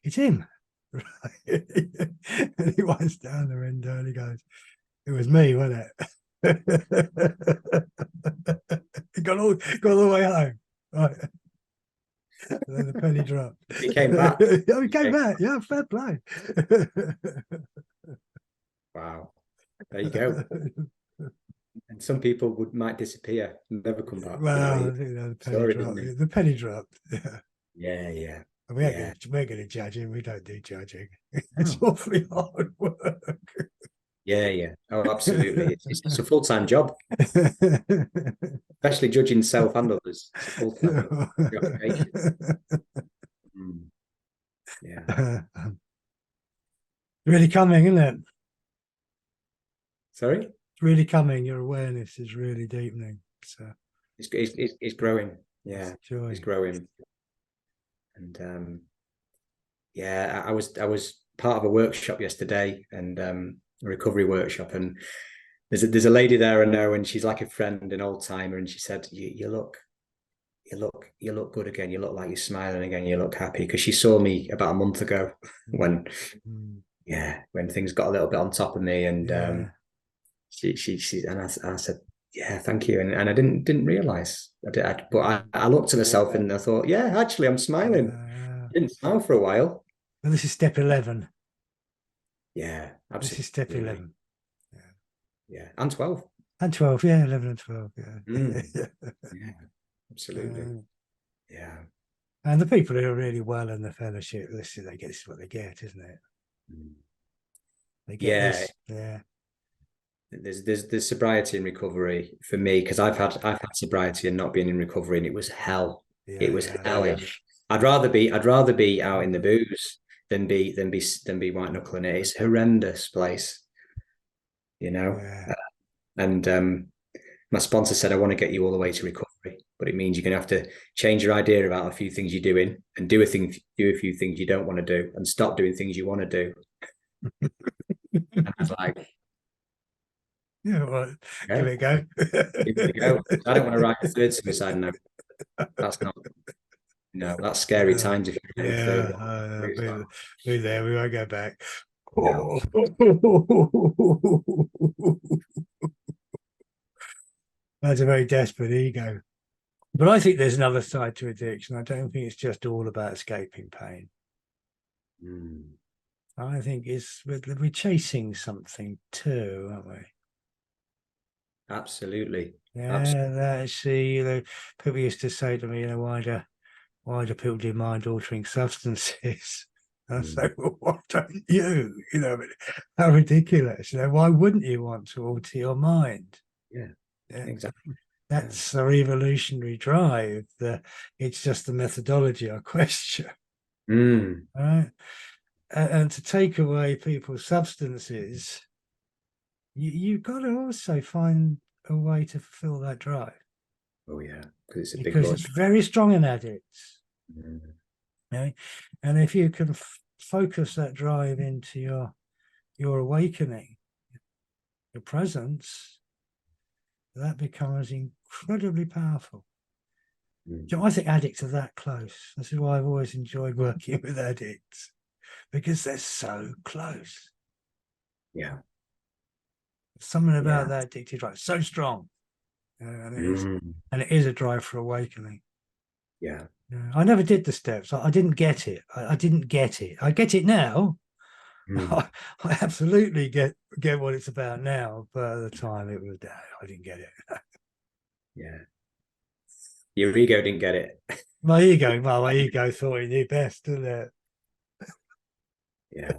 it's him. Right? And he winds down the window and he goes, "It was me, wasn't it?" He got all the way home. Right. And then the penny dropped. He came back. Yeah, he came back. Yeah, fair play. Wow. There you go. And some people might disappear, never come back. Well, He the penny story, didn't dropped. he? The penny dropped. Yeah. Yeah, yeah, And yeah. we're going to judge him. We don't do judging. It's Oh, awfully hard work. yeah, yeah. Oh, absolutely. It's a full-time job, especially judging self and others. It's a full-time occupation. Mm, yeah. Really coming, isn't it? Sorry? It's really coming. Your awareness is really deepening. So It's growing. it's Yeah, it's joy. growing. And yeah, I was part of a workshop yesterday, and a recovery workshop, and there's a lady there I know, and she's like a friend, an old timer, and she said, you look good again. You look like you're smiling again. You look happy, because she saw me about a month ago when Mm. when things got a little bit on top of me, and Yeah. she and I said, yeah, thank you, and I didn't realize but I looked at myself and I thought, yeah, actually I'm smiling. I didn't smile for a while. Well, this is step 11. Yeah, This is step Absolutely. 11. Yeah. Yeah. And 12. And 12, yeah, 11 and 12, yeah. Yeah, absolutely. Yeah. And the people who are really well in the fellowship, this is what they get, isn't it? Mm. They get Yeah. this, yeah. There's sobriety and recovery for me, because I've had sobriety and not been in recovery, and it was hell. It Yeah, was yeah, hellish. I'd rather be out in the booze than be white knuckling it. It's a horrendous place, you know. yeah. And my sponsor said, I want to get you all the way to recovery, but it means you're going to have to change your idea about a few things you're doing, and do a few things you don't want to do, and stop doing things you want to do. And I was like, Yeah, well, give okay, it a go. give it a go. I don't want to write a third suicide note. That's not, no, that's scary times if you're writing a third Yeah, one. It's not, we there, we won't go back. no. That's a very desperate ego. But I think there's another side to addiction. I don't think it's just all about escaping pain. Mm, I think we're chasing something too, aren't we? absolutely. Yeah, actually, people used to say to me, why do people do mind altering substances? And I say, Mm, well, why don't you? I mean, how ridiculous. Why wouldn't you want to alter your mind? yeah, Yeah, exactly. Yeah. that's the revolutionary drive. It's just the methodology I question. Mm, Right? And to take away people's substances, you've got to also find a way to fulfill that drive oh yeah, because it's a big because load. it's very strong in addicts. Mm, Okay? And if you can focus that drive into your awakening, your presence, that becomes incredibly powerful. mm, I think addicts are that close. This is why I've always enjoyed working with addicts because they're so close. yeah. Something Yeah. about that addicted drive so strong, and Mm, it is a drive for awakening. yeah. I never did the steps. I didn't get it. I didn't get it. I get it now. Mm, I absolutely get what it's about now. But at the time, I didn't get it. yeah. Your ego didn't get it. My ego thought it knew best, didn't it? Yeah.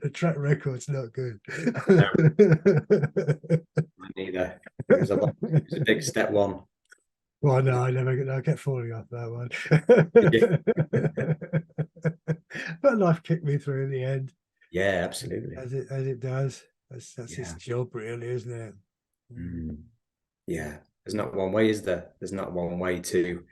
The track record's not good. No, neither. It was a big step one. Well, no, I kept falling off that one. But life kicked me through in the end, Yeah, absolutely. as it does. That's its Yeah. job, really, isn't it? Mm, yeah. There's not one way, is there? There's not one way to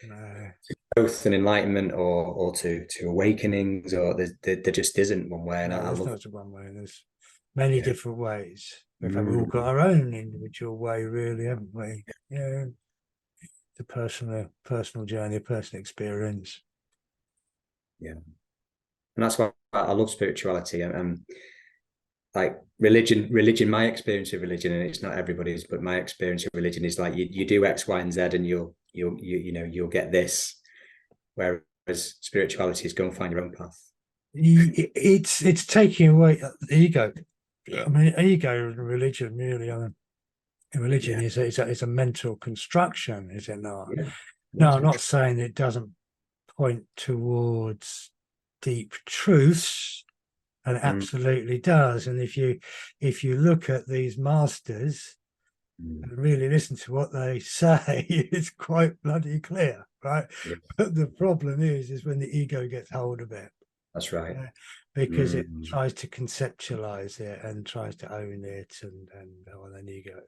No, growth and enlightenment, or to awakenings, or there just isn't one way. And no, I there's love, not one way. There's many yeah. different ways. In fact, we've all got Mm, our own individual way, really, haven't we? Yeah, the personal journey, personal experience. yeah. And that's why I love spirituality, and like religion, my experience of religion, and it's not everybody's, but my experience of religion is like you do X, Y, and Z, and you'll get this. Whereas spirituality is go and find your own path. It's taking away the ego. I mean, ego and religion really. I mean, religion Yeah, is a mental construction, is it not? yeah, No, yeah, I'm not saying it doesn't point towards deep truths, and it mm, absolutely does. And if you look at these masters mm, and really listen to what they say, it's quite bloody clear, right? yeah, But the problem is when the ego gets hold of it, that's right. yeah, because it Mm, tries to conceptualize it and tries to own it, and then you go,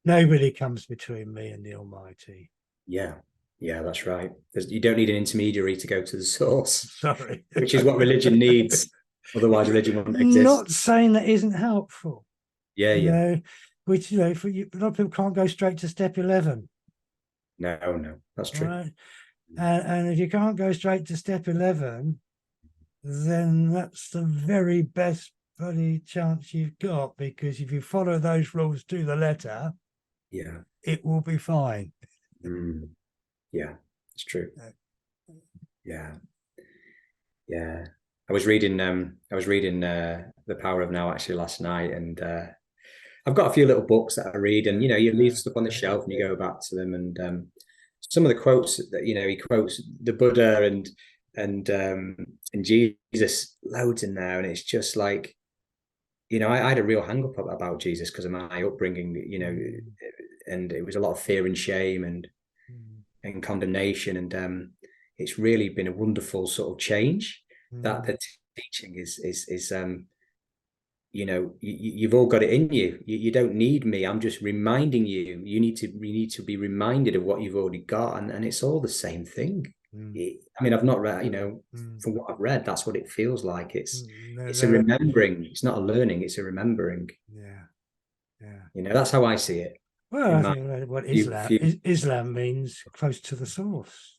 nobody comes between me and the Almighty. yeah, yeah, that's right. You don't need an intermediary to go to the source, Sorry. which is what religion needs. Otherwise, religion wouldn't Not exist. saying that isn't helpful, Yeah, you yeah. know, which, for you, a lot of people can't go straight to step 11, No, no, that's true. right? And if you can't go straight to step 11, then that's the very best bloody chance you've got, because if you follow those rules to the letter, Yeah, it will be fine. mm, yeah, it's true. Yeah, yeah. I was reading The Power of Now actually last night, and I've got a few little books that I read, and you leave stuff on the shelf and you go back to them, and some of the quotes that he quotes the Buddha and Jesus loads in there, and it's just like, I had a real hang up about Jesus because of my upbringing, and it was a lot of fear and shame and condemnation, and it's really been a wonderful sort of change that the teaching is you've all got it in you. You don't need me. I'm just reminding you. You need to be reminded of what you've already got, and it's all the same thing. I mean, I've not read, from what I've read, that's what it feels like. It's a remembering. It's not a learning. It's a remembering. Yeah, yeah. That's how I see it. Well, In I my think what few. Islam means close to the source.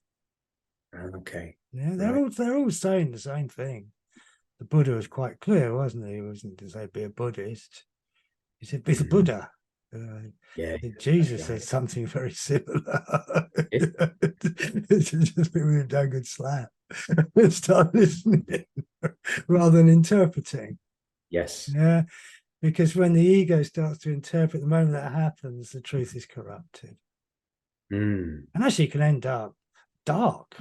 Okay. Yeah, Right. they're all saying the same thing. The Buddha was quite clear, wasn't he? He wasn't to say be a Buddhist. He said be the Buddha. Yeah, Jesus right. said something very similar. Yeah. It's just be a damn good slap. Start listening rather than interpreting. Yes. Yeah, because when the ego starts to interpret, the moment that happens, the truth is corrupted. Mm. And actually, it can end up dark.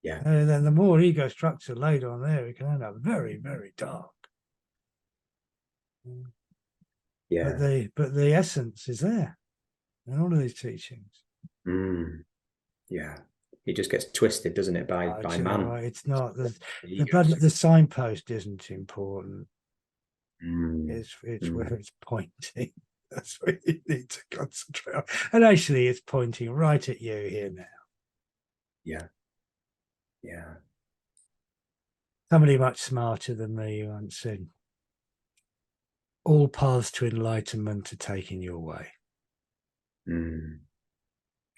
Yeah. Then the more ego structure laid on there, it can end up very, very dark. Yeah. But the essence is there in all of these teachings. Mm. Yeah. It just gets twisted, doesn't it, by Do you know man? what? It's not The the ego. bloody the signpost isn't important. Mm. It's where Mm. it's pointing. That's what you need to concentrate on. And actually, it's pointing right at you here now. Yeah. Yeah. Somebody much smarter than me once said, all paths to enlightenment are taking your way. Mm.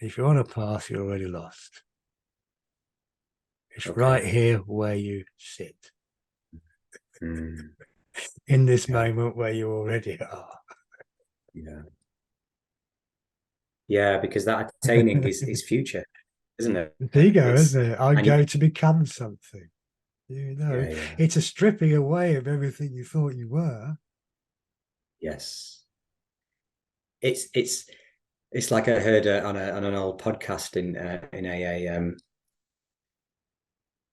If you're on a path, you're already lost. It's right Okay. here where you sit, Mm. in this Yeah. moment where you already are. Yeah. Yeah, because that attaining is future, isn't it? There you go, It's isn't it? I'm and you, going to become something. yeah, yeah, It's a stripping away of everything you thought you were. yes. It's like I heard on an old podcast in AA.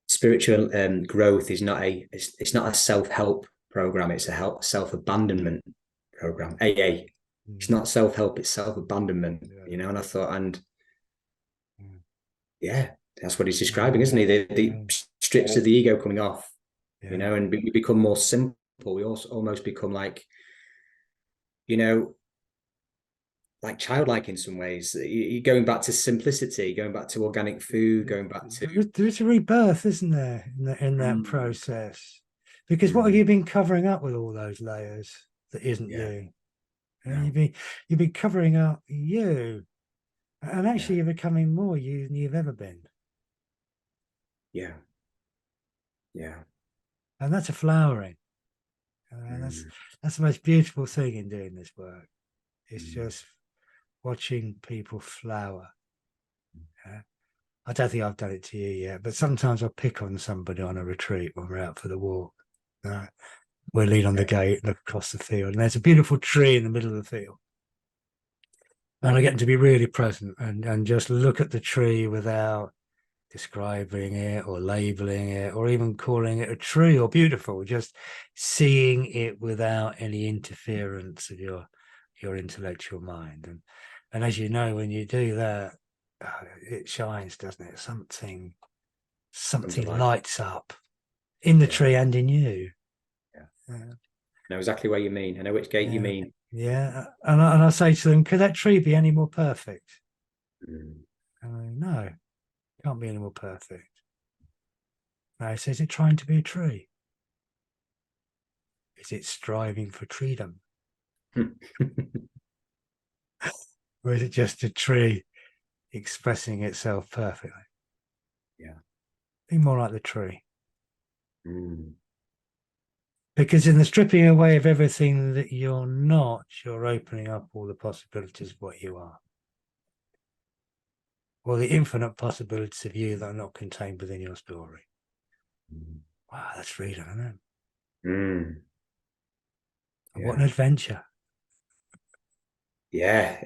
Spiritual growth is not it's not a self-help program. It's a self-abandonment program. AA. It's not self-help. It's self-abandonment. Yeah. And I thought, and Mm. yeah, that's what he's describing, isn't he? The Mm. strips of the ego coming off, Yeah. and we become more simple. We also almost become you know, like childlike in some ways. You're going back to simplicity, going back to organic food, going back to There is a rebirth, isn't there, in that mm, process? Because what have mm, you been covering up with all those layers that isn't yeah, you? no, You've been covering up you, and yeah, actually you're becoming more you than you've ever been. yeah, yeah, And that's a flowering. And mm, that's the most beautiful thing in doing this work. It's mm, just watching people flower. Yeah? I don't think I've done it to you yet, but sometimes I'll pick on somebody on a retreat when we're out for the walk. We'll lean on the okay, gate, look across the field, and there's a beautiful tree in the middle of the field. And I get them to be really present and just look at the tree without describing it or labeling it or even calling it a tree or beautiful, just seeing it without any interference of your intellectual mind. And as you know, when you do that, it shines, doesn't it? comes Something alive. lights up in the Yeah, tree and in you. yeah. Yeah. I know exactly where you mean. I know which gate you Yeah. mean. Yeah. And I say to them, could that tree be any more perfect? Mm, No, can't be any more perfect. No, he says, is it trying to be a tree? Is it striving for freedom? Or is it just a tree expressing itself perfectly? yeah. Be more like the tree. Mm, Because in the stripping away of everything that you're not, you're opening up all the possibilities of what you are. Or the infinite possibilities of you that are not contained within your story. mm. wow, that's freedom, isn't it? Mm, What an yeah. adventure. Yeah.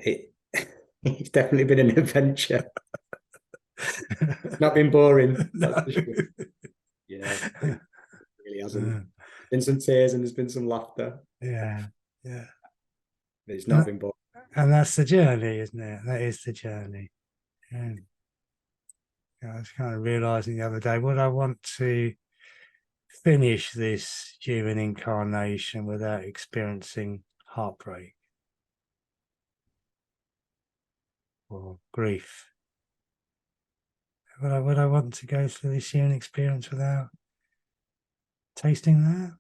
It's definitely been an adventure. It's not been boring, No. that's for sure. You know, it really hasn't. There's been some tears and there's been some laughter. Yeah, yeah. But it's not been boring. And that's the journey, isn't it? That is the journey. Yeah. I was kind of realizing the other day, would I want to finish this human incarnation without experiencing heartbreak or grief? Would I want to go through this human experience without tasting that?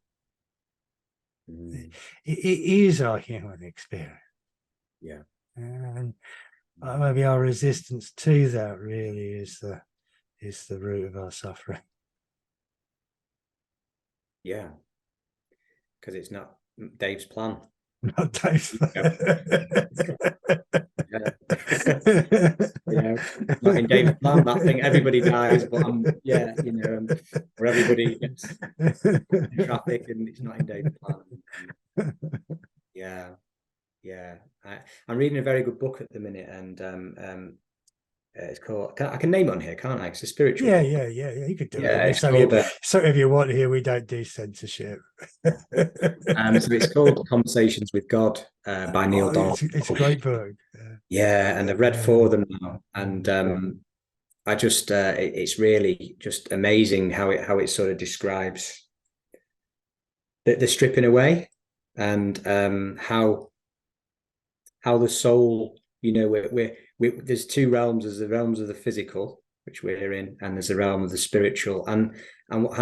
Mm, It is our human experience. yeah. And maybe our resistance to that really is the root of our suffering. Yeah. Because it's not Dave's plan. Not Dave's. Yeah. You know, not in Dave's plan, that thing. Everybody dies, but yeah, where everybody gets in traffic and it's not in Dave's plan. Yeah, yeah. I'm reading a very good book at the minute, and it's called. I can name it on here, can't I? It's a spiritual Yeah, book. yeah, yeah, yeah. You could do Yeah, it. it's called. So if you want here, we don't do censorship. So it's called Conversations with God by Neil Oh, Donald. it's a great book. Yeah, and I've read four of them now, and I just it's really just amazing how it sort of describes the stripping away and how the soul, there's two realms. There's the realms of the physical, which we're in, and there's the realm of the spiritual. And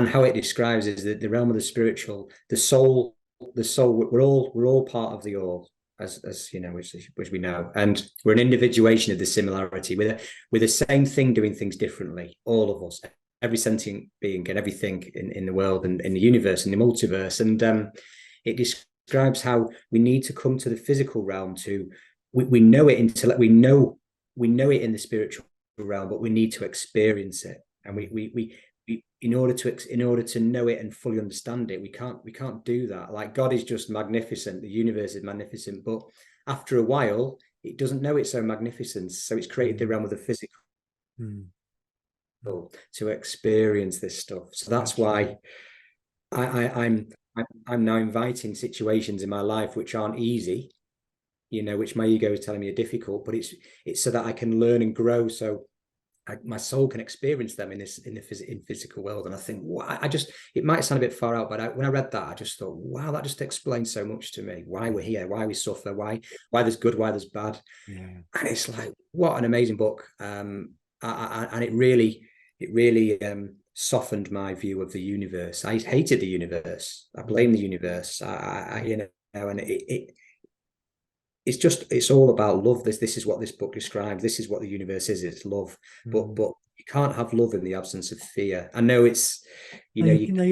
how it describes is that the realm of the spiritual, the soul, we're all part of the all, as you know, which we know, and we're an individuation of the similarity. We're the same thing doing things differently, all of us, every sentient being and everything in the world and in the universe and the multiverse. And it describes how we need to come to the physical realm to we know it until we know it in the spiritual realm, but we need to experience it. And we in order to know it and fully understand it, we can't do that. Like, God is just magnificent, the universe is magnificent, but after a while it doesn't know it's so magnificent, so it's created the realm of the physical to experience this stuff. So that's why I'm now inviting situations in my life which aren't easy, which my ego is telling me are difficult, but it's so that I can learn and grow, so my soul can experience them in physical world. And I think, wow, it might sound a bit far out, but when I read that, I just thought, wow, that just explains so much to me. Why we're here, why we suffer, why there's good, why there's bad. Yeah. And it's like, what an amazing book. And it really softened my view of the universe. I hated the universe. I blamed the universe. And it's all about love. This is what this book describes. This is what the universe is. It's love. But you can't have love in the absence of fear. I know it's, you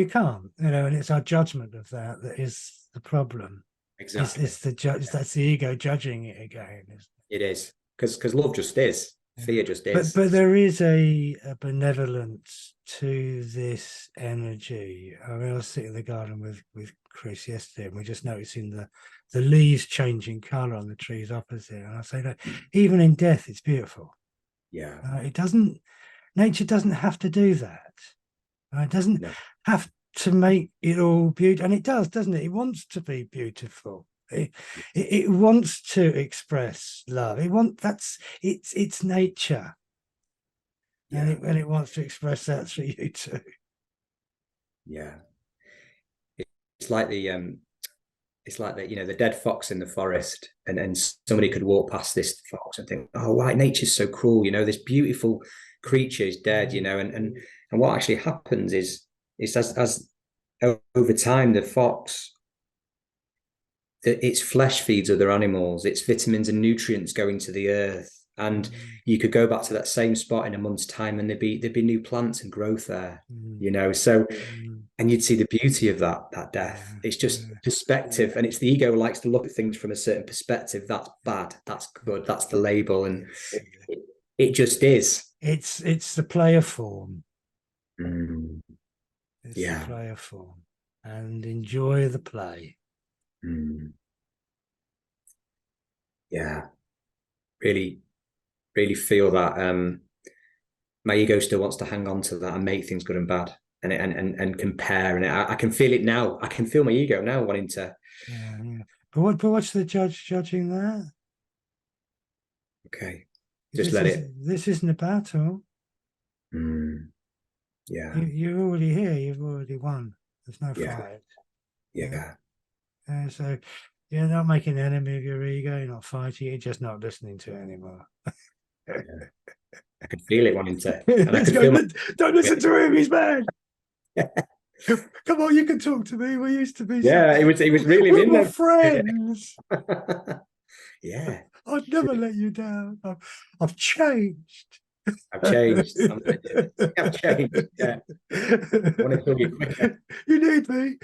can't. And it's our judgment of that is the problem. exactly. It's the judge. That's the ego judging it again. It is, because love just is. Fear just is. But there is a benevolence to this energy. I mean, I was sitting in the garden with Chris yesterday, and we're just noticing the leaves changing color on the trees opposite. And I say that even in death, it's beautiful. Yeah. Nature doesn't have to do that. It doesn't No. have to make it all beautiful, and it does, doesn't it? It wants to be beautiful. It wants to express love. It's nature, Yeah. and it wants to express that through you too. Yeah. It's like the the dead fox in the forest, and somebody could walk past this fox and think, oh, why, nature's so cruel, this beautiful creature is dead, and what actually happens is as over time the fox, its flesh feeds other animals, its vitamins and nutrients go into the earth, and you could go back to that same spot in a month's time and there'd be new plants and growth there, so and you'd see the beauty of that death. It's just perspective, and it's the ego likes to look at things from a certain perspective. That's bad, that's good, that's the label, and it just is. It's the player form. It's the Yeah. play of form, and enjoy the play. Mm. Yeah. Really, really feel that my ego still wants to hang on to that and make things good and bad and compare. And I can feel it now. I can feel my ego now wanting to. Yeah, yeah. But what's the judge judging that? Okay, just This let is it. this isn't a battle. Mm, yeah, You're already here. You've already won. There's no yeah, fight. Yeah. yeah, So you're not making an enemy of your ego. You're not fighting. You're just not listening to it anymore. yeah. I could feel it wanting to, and I He's could feel going, my. don't listen to him. He's mad. Come on, you can talk to me. We used to be so. Yeah, it was reeling me We're in more there. friends. Yeah, I'd never let you down. I've changed. I've changed. I've changed. Yeah, I want to kill you quicker. You need me.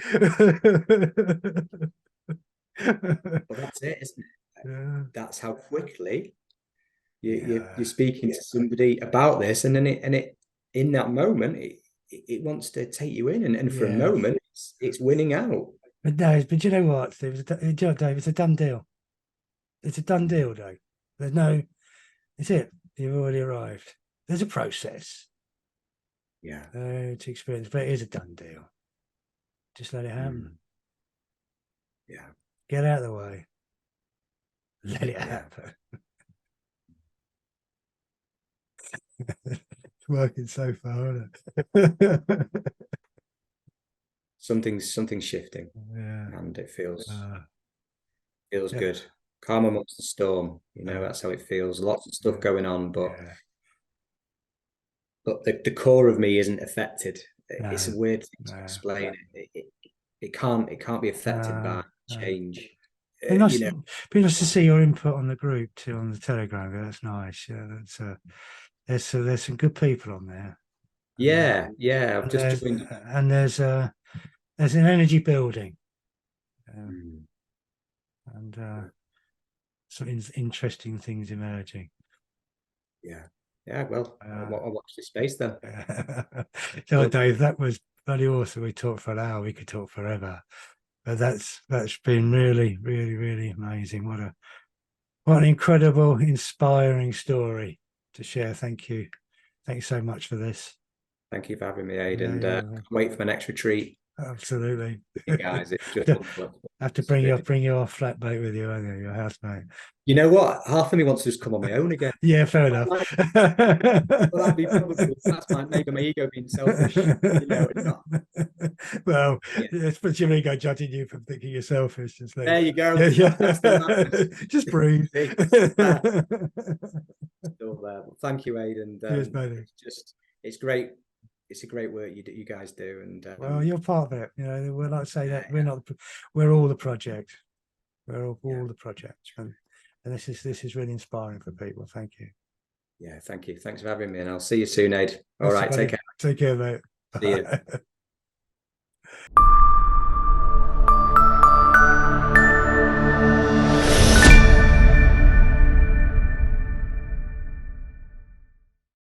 But that's it, isn't it? Yeah, That's how quickly you're yeah, speaking to somebody about this, and then it in that moment it wants to take you in, and for a yeah. moment it's winning out. But no, but you know what, Steve? You know, Dave, it's a done deal. It's a done deal, Dave. There's no, it's it. You've already arrived. There's a process Yeah. to experience, but it is a done deal. Just let it happen. Mm. Yeah. Get out of the way. Let it Yeah. happen. It's working so far, isn't it? Something's shifting, Yeah. and it feels Uh, feels yeah. good. Calm amongst the storm. Uh, That's how it feels. Lots of stuff yeah. going on, but Yeah. the core of me isn't affected. It's a No. weird thing to No. explain. It can't be affected No. by No. change. Be nice, You know. be nice to see your input on the group too, on the Telegram. Yeah, that's nice. Yeah, that's there's some good people on there, Yeah, yeah. I've and just joined. there's an energy building, Mm, and some interesting things emerging. yeah, yeah. Well, Uh, I'll watch this space then. so Well, Dave, that was bloody awesome. We talked for an hour. We could talk forever. But that's been really, really, really amazing. What an incredible, inspiring story to share. Thank you. Thank you so much for this. thank you for having me, Aid, Yeah, and yeah, can't wait for my next retreat absolutely. with you guys. It's just To wonderful. have to It's really. bring your flatmate with you, haven't you, your housemate? You know what? Half of me wants to just come on my own again. Yeah, fair I'm enough. like, well, that'd be probably that's maybe my ego being selfish, and not. Well, Yeah, it's but your ego judging you for thinking you're selfish. Just like, there you yeah, go. That's the yeah. madness. Just breathe. See, ah, still there. Well, thank you, Aid, and Cheers, buddy. it's great. It's a great work you guys do, and Well, you're part of it. You know, we're like say yeah, that we're not. We're all the project. We're yeah, all the project, and this is really inspiring for people. Thank you. yeah. Thank you. Thanks for having me, and I'll see you soon, Aid. All That's it, right, take buddy. care. Take care, mate. See you. Bye.